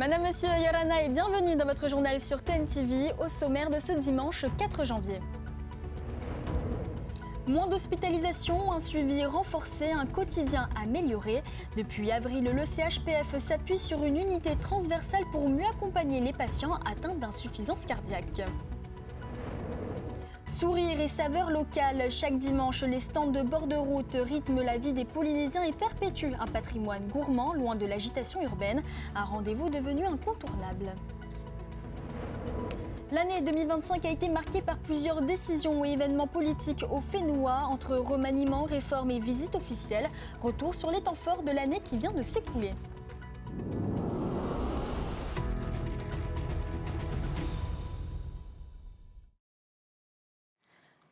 Madame, Monsieur, Yorana et bienvenue dans votre journal sur TNTV au sommaire de ce dimanche 4 janvier. Moins d'hospitalisation, un suivi renforcé, un quotidien amélioré. Depuis avril, le CHPF s'appuie sur une unité transversale pour mieux accompagner les patients atteints d'insuffisance cardiaque. Sourire et saveurs locales. Chaque dimanche, les stands de bord de route rythment la vie des Polynésiens et perpétuent un patrimoine gourmand loin de l'agitation urbaine. Un rendez-vous devenu incontournable. L'année 2025 a été marquée par plusieurs décisions et événements politiques au Fénois, entre remaniements, réformes et visites officielles. Retour sur les temps forts de l'année qui vient de s'écouler.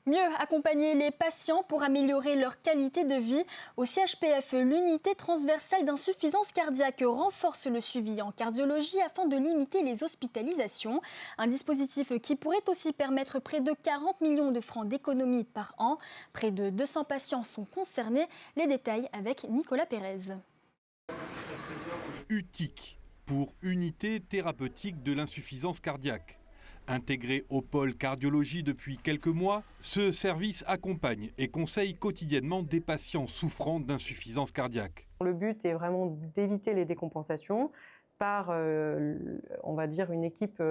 Mieux accompagner les patients pour améliorer leur qualité de vie. Au CHPF, l'unité transversale d'insuffisance cardiaque renforce le suivi en cardiologie afin de limiter les hospitalisations. Un dispositif qui pourrait aussi permettre près de 40 millions de francs d'économie par an. Près de 200 patients sont concernés. Les détails avec Nicolas Pérez. UTIC pour Unité thérapeutique de l'insuffisance cardiaque. Intégré au pôle cardiologie depuis quelques mois, ce service accompagne et conseille quotidiennement des patients souffrant d'insuffisance cardiaque. Le but est vraiment d'éviter les décompensations par, on va dire, une équipe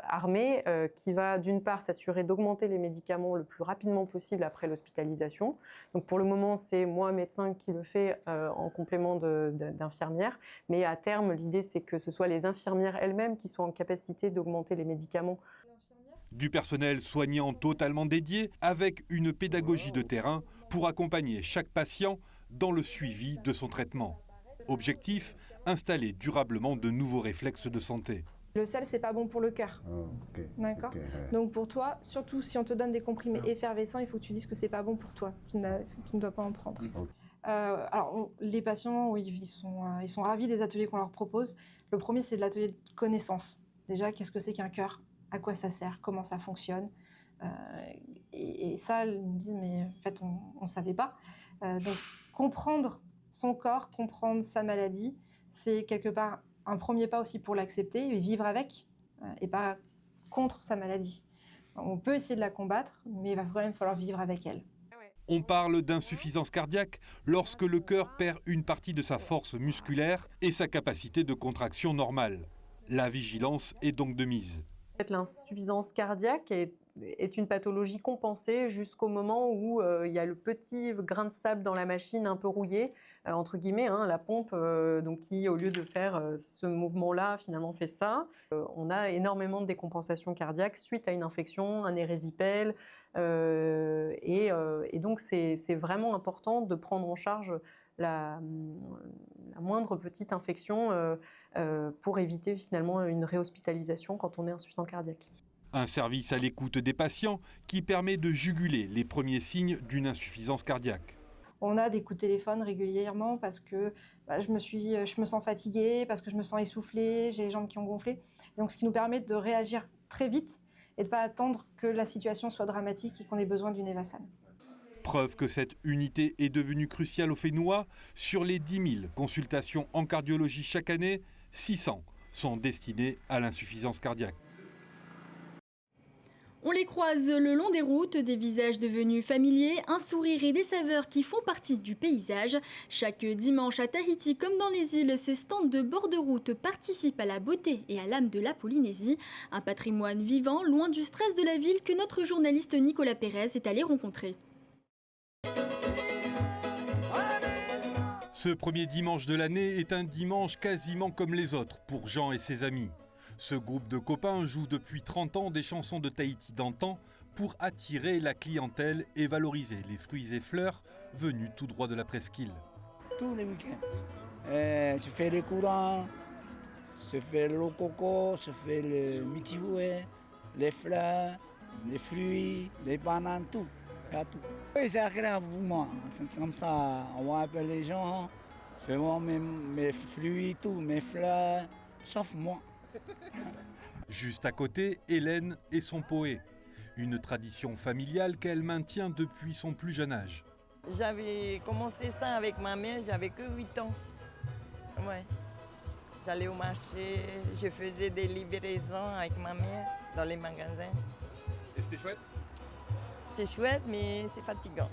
armée qui va d'une part s'assurer d'augmenter les médicaments le plus rapidement possible après l'hospitalisation. Donc pour le moment, c'est moi, médecin, qui le fais en complément d'infirmières. Mais à terme, l'idée, c'est que ce soit les infirmières elles-mêmes qui soient en capacité d'augmenter les médicaments. Du personnel soignant totalement dédié avec une pédagogie de terrain pour accompagner chaque patient dans le suivi de son traitement. Objectif, installer durablement de nouveaux réflexes de santé. Le sel, c'est pas bon pour le cœur. D'accord. Donc pour toi, surtout si on te donne des comprimés effervescents, il faut que tu dises que c'est pas bon pour toi. Tu ne dois pas en prendre. Les patients, oui, ils sont ravis des ateliers qu'on leur propose. Le premier, c'est de l'atelier de connaissance. Déjà, qu'est-ce que c'est qu'un cœur ? À quoi ça sert ? Comment ça fonctionne ? Et ça, ils me disent, mais en fait, on ne savait pas. Donc comprendre son corps, comprendre sa maladie, c'est quelque part un premier pas aussi pour l'accepter et vivre avec, et pas contre sa maladie. On peut essayer de la combattre, mais il va quand même falloir vivre avec elle. On parle d'insuffisance cardiaque lorsque le cœur perd une partie de sa force musculaire et sa capacité de contraction normale. La vigilance est donc de mise. L'insuffisance cardiaque est une pathologie compensée jusqu'au moment où il y a le petit grain de sable dans la machine un peu rouillé, entre guillemets, la pompe, donc qui, au lieu de faire ce mouvement-là, finalement fait ça. On a énormément de décompensation cardiaque suite à une infection, un érésipèle, et donc c'est vraiment important de prendre en charge la moindre petite infection pour éviter finalement une réhospitalisation quand on est insuffisant cardiaque. Un service à l'écoute des patients qui permet de juguler les premiers signes d'une insuffisance cardiaque. On a des coups de téléphone régulièrement parce que je me sens fatiguée, parce que je me sens essoufflée, j'ai les jambes qui ont gonflé. Donc ce qui nous permet de réagir très vite et de ne pas attendre que la situation soit dramatique et qu'on ait besoin d'une Evasane. Preuve que cette unité est devenue cruciale au Fénois. Sur les 10 000 consultations en cardiologie chaque année, 600 sont destinées à l'insuffisance cardiaque. On les croise le long des routes, des visages devenus familiers, un sourire et des saveurs qui font partie du paysage. Chaque dimanche à Tahiti, comme dans les îles, ces stands de bord de route participent à la beauté et à l'âme de la Polynésie. Un patrimoine vivant, loin du stress de la ville que notre journaliste Nicolas Pérez est allé rencontrer. Ce premier dimanche de l'année est un dimanche quasiment comme les autres pour Jean et ses amis. Ce groupe de copains joue depuis 30 ans des chansons de Tahiti d'antan pour attirer la clientèle et valoriser les fruits et fleurs venus tout droit de la presqu'île. Tous les week-ends. Je fais les courants, je fais le coco, je fais le mitihoué, les fleurs, les fruits, les bananes, tout. Tout. Oui, c'est agréable pour moi. Comme ça, on va appeler les gens. C'est moi, mes fruits, tout, mes fleurs, sauf moi. Juste à côté, Hélène et son poé. Une tradition familiale qu'elle maintient depuis son plus jeune âge. J'avais commencé ça avec ma mère, j'avais que 8 ans. Ouais. J'allais au marché, je faisais des livraisons avec ma mère dans les magasins. Et c'était chouette? C'est chouette, mais c'est fatigant.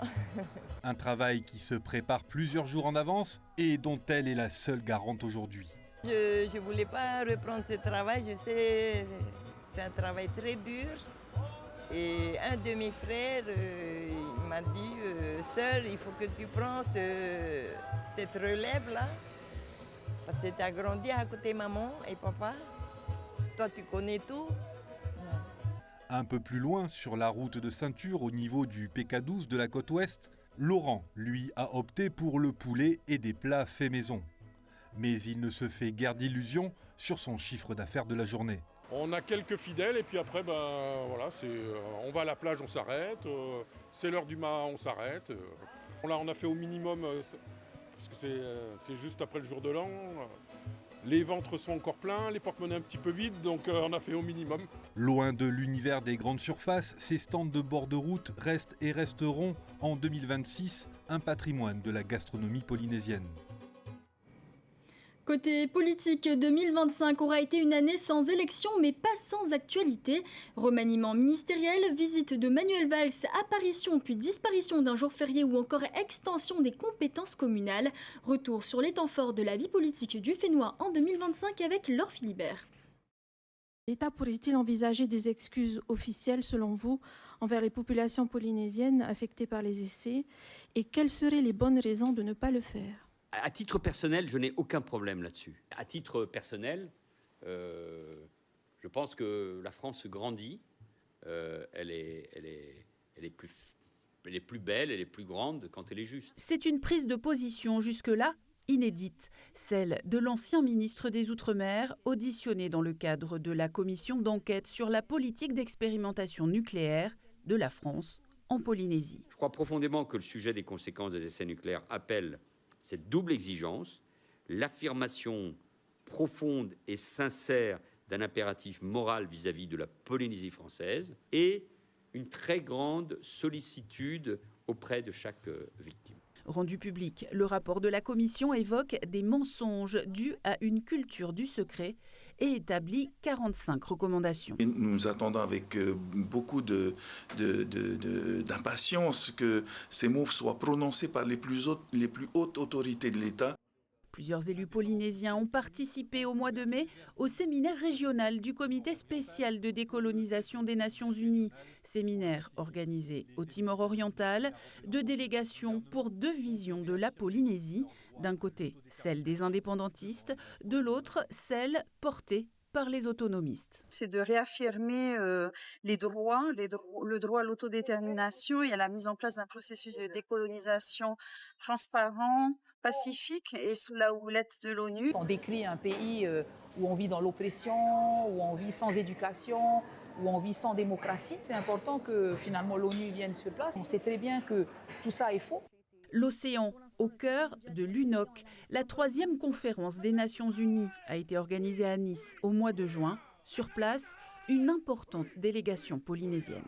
Un travail qui se prépare plusieurs jours en avance et dont elle est la seule garante aujourd'hui. Je ne voulais pas reprendre ce travail, je sais, c'est un travail très dur. Et un de mes frères, il m'a dit, sœur, il faut que tu prennes cette relève-là. Parce que tu as grandi à côté de maman et papa. Toi, tu connais tout. Un peu plus loin, sur la route de ceinture, au niveau du PK12 de la côte ouest, Laurent, lui, a opté pour le poulet et des plats faits maison. Mais il ne se fait guère d'illusions sur son chiffre d'affaires de la journée. On a quelques fidèles et puis après, voilà, on va à la plage, on s'arrête. C'est l'heure du mat, on s'arrête. Là, on a fait au minimum, parce que c'est juste après le jour de l'an. Les ventres sont encore pleins, les porte-monnaies un petit peu vides, donc on a fait au minimum. Loin de l'univers des grandes surfaces, ces stands de bord de route restent et resteront en 2026 un patrimoine de la gastronomie polynésienne. Côté politique, 2025 aura été une année sans élection mais pas sans actualité. Remaniement ministériel, visite de Manuel Valls, apparition puis disparition d'un jour férié ou encore extension des compétences communales. Retour sur les temps forts de la vie politique du Fénois en 2025 avec Laure Philibert. L'État pourrait-il envisager des excuses officielles, selon vous, envers les populations polynésiennes affectées par les essais? Et quelles seraient les bonnes raisons de ne pas le faire? À titre personnel, je n'ai aucun problème là-dessus. À titre personnel, je pense que la France grandit. Elle est plus belle, elle est plus grande quand elle est juste. C'est une prise de position jusque-là inédite, celle de l'ancien ministre des Outre-mer, auditionné dans le cadre de la commission d'enquête sur la politique d'expérimentation nucléaire de la France en Polynésie. Je crois profondément que le sujet des conséquences des essais nucléaires appelle cette double exigence, l'affirmation profonde et sincère d'un impératif moral vis-à-vis de la Polynésie française et une très grande sollicitude auprès de chaque victime. Rendu public, le rapport de la commission évoque des mensonges dus à une culture du secret et établit 45 recommandations. Nous attendons avec beaucoup d'impatience que ces mots soient prononcés par les plus hautes autorités de l'État. Plusieurs élus polynésiens ont participé au mois de mai au séminaire régional du Comité spécial de décolonisation des Nations Unies. Séminaire organisé au Timor oriental, 2 délégations pour 2 visions de la Polynésie. D'un côté, celle des indépendantistes, de l'autre, celle portée par les autonomistes. C'est de réaffirmer le droit à l'autodétermination et à la mise en place d'un processus de décolonisation transparent, pacifique et sous la houlette de l'ONU. On décrit un pays où on vit dans l'oppression, où on vit sans éducation, où on vit sans démocratie. C'est important que finalement l'ONU vienne sur place. On sait très bien que tout ça est faux. L'océan au cœur de l'UNOC. La 3e conférence des Nations Unies a été organisée à Nice au mois de juin. Sur place, une importante délégation polynésienne.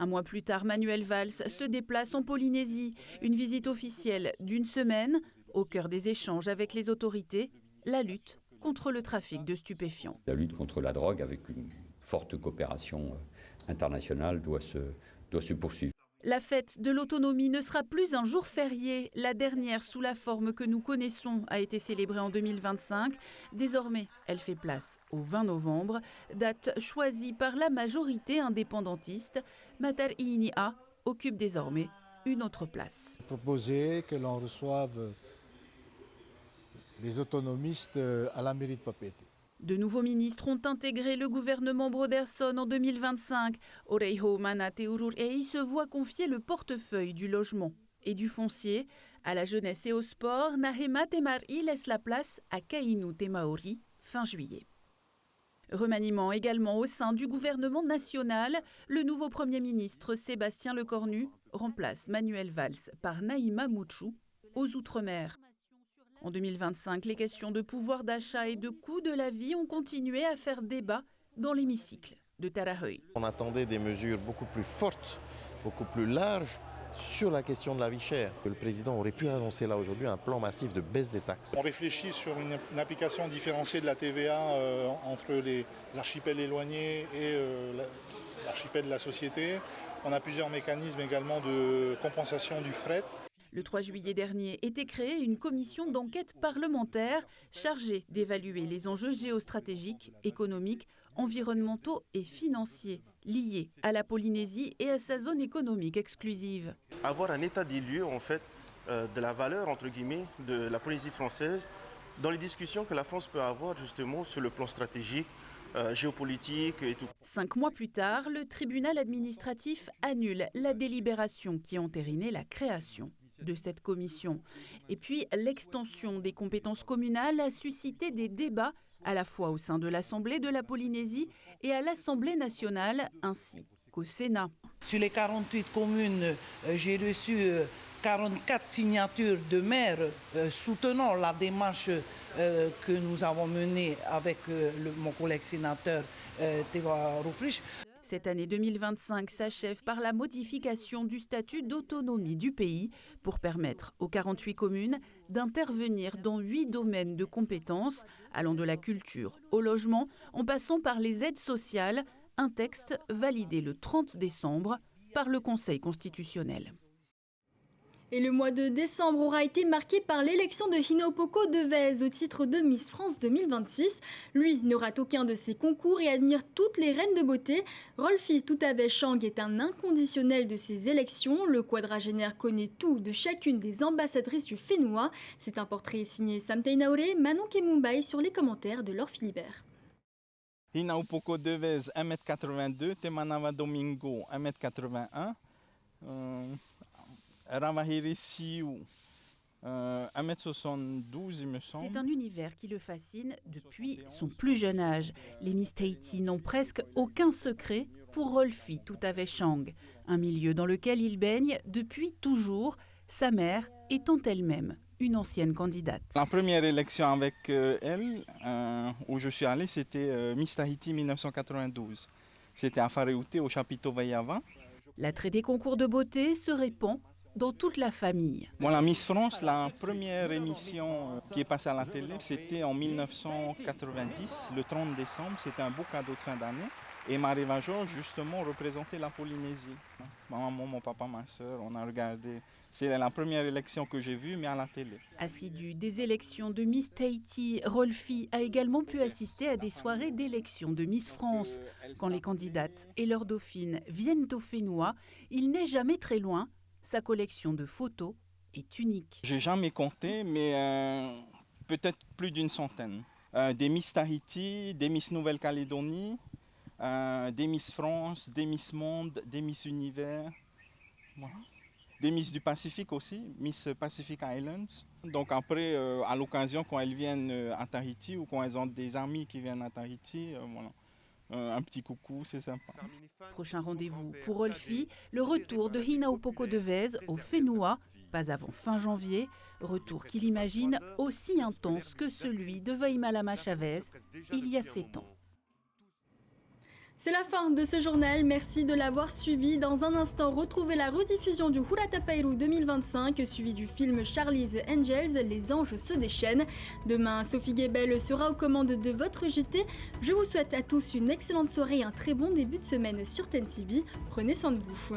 Un mois plus tard, Manuel Valls se déplace en Polynésie. Une visite officielle d'une semaine. Au cœur des échanges avec les autorités, la lutte contre le trafic de stupéfiants. La lutte contre la drogue, avec une forte coopération internationale, doit se poursuivre. La fête de l'autonomie ne sera plus un jour férié. La dernière, sous la forme que nous connaissons, a été célébrée en 2025. Désormais, elle fait place au 20 novembre, date choisie par la majorité indépendantiste. Matar Iinia occupe désormais une autre place. Proposer que l'on reçoive les autonomistes à la mairie de Papeete. De nouveaux ministres ont intégré le gouvernement Broderson en 2025. Oreiho Manateururei se voit confier le portefeuille du logement et du foncier. À la jeunesse et au sport, Nahema Temari laisse la place à Kainu Temaori fin juillet. Remaniement également au sein du gouvernement national. Le nouveau Premier ministre Sébastien Lecornu remplace Manuel Valls par Naïma Mouchou aux Outre-mer. En 2025, les questions de pouvoir d'achat et de coût de la vie ont continué à faire débat dans l'hémicycle de Tarahui. On attendait des mesures beaucoup plus fortes, beaucoup plus larges sur la question de la vie chère. Le président aurait pu annoncer là aujourd'hui un plan massif de baisse des taxes. On réfléchit sur une application différenciée de la TVA entre les archipels éloignés et l'archipel de la société. On a plusieurs mécanismes également de compensation du fret. Le 3 juillet dernier était créée une commission d'enquête parlementaire chargée d'évaluer les enjeux géostratégiques, économiques, environnementaux et financiers liés à la Polynésie et à sa zone économique exclusive. Avoir un état des lieux en fait de la valeur entre guillemets de la Polynésie française dans les discussions que la France peut avoir justement sur le plan stratégique, géopolitique et tout. 5 mois plus tard, le tribunal administratif annule la délibération qui entérinait la création de cette commission. Et puis, l'extension des compétences communales a suscité des débats à la fois au sein de l'Assemblée de la Polynésie et à l'Assemblée nationale, ainsi qu'au Sénat. Sur les 48 communes, j'ai reçu 44 signatures de maires soutenant la démarche que nous avons menée avec mon collègue sénateur Teva Roufrich. Cette année 2025 s'achève par la modification du statut d'autonomie du pays pour permettre aux 48 communes d'intervenir dans 8 domaines de compétences, allant de la culture au logement, en passant par les aides sociales, un texte validé le 30 décembre par le Conseil constitutionnel. Et le mois de décembre aura été marqué par l'élection de Hinaupoko Devez au titre de Miss France 2026. Lui ne rate aucun de ses concours et admire toutes les reines de beauté. Rolfi Tutavechang est un inconditionnel de ces élections. Le quadragénaire connaît tout de chacune des ambassadrices du Fénois. C'est un portrait signé Sam Teinaure, Manon Kemumbai sur les commentaires de Laure Philibert. Hinaupoko Devez, 1m82, Temanava Domingo, 1m81. Ravahiri Siou, 1m72, il me semble. C'est un univers qui le fascine depuis son plus jeune âge. Les Miss Tahiti n'ont presque aucun secret pour Rolfi Tutavechang, un milieu dans lequel il baigne depuis toujours, sa mère étant elle-même une ancienne candidate. La première élection avec elle, où je suis allé, c'était Miss Tahiti 1992. C'était à Whareute, au chapiteau Vaiava. L'attrait des concours de beauté se répand dans toute la famille. Voilà, Miss France, la première émission qui est passée à la télé, c'était en 1990, le 30 décembre. C'était un beau cadeau de fin d'année. Et Marie Vajor, justement, représentait la Polynésie. Ma maman, mon papa, ma soeur, on a regardé. C'est la première élection que j'ai vue, mais à la télé. Assidu des élections de Miss Tahiti, Rolfi a également pu assister à des soirées d'élection de Miss France. Quand les candidates et leurs dauphines viennent au Fénois, il n'est jamais très loin. Sa collection de photos est unique. J'ai jamais compté, mais peut-être plus d'une centaine. Des Miss Tahiti, des Miss Nouvelle-Calédonie, des Miss France, des Miss Monde, des Miss Univers. Voilà. Des Miss du Pacifique aussi, Miss Pacific Islands. Donc après, à l'occasion, quand elles viennent à Tahiti ou quand elles ont des amis qui viennent à Tahiti, voilà. Un petit coucou, c'est sympa. Prochain rendez-vous pour Rolfi, le retour de Hinaupoko Devez au Fénois, pas avant fin janvier, retour qu'il imagine aussi intense que celui de Waimalama Chavez il y a 7 ans. C'est la fin de ce journal, merci de l'avoir suivi. Dans un instant, retrouvez la rediffusion du Huratapairu 2025, suivi du film Charlie's Angels, Les anges se déchaînent. Demain, Sophie Guébel sera aux commandes de votre JT. Je vous souhaite à tous une excellente soirée et un très bon début de semaine sur TNTV. Prenez soin de vous.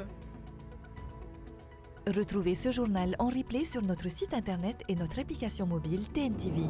Retrouvez ce journal en replay sur notre site internet et notre application mobile TNTV.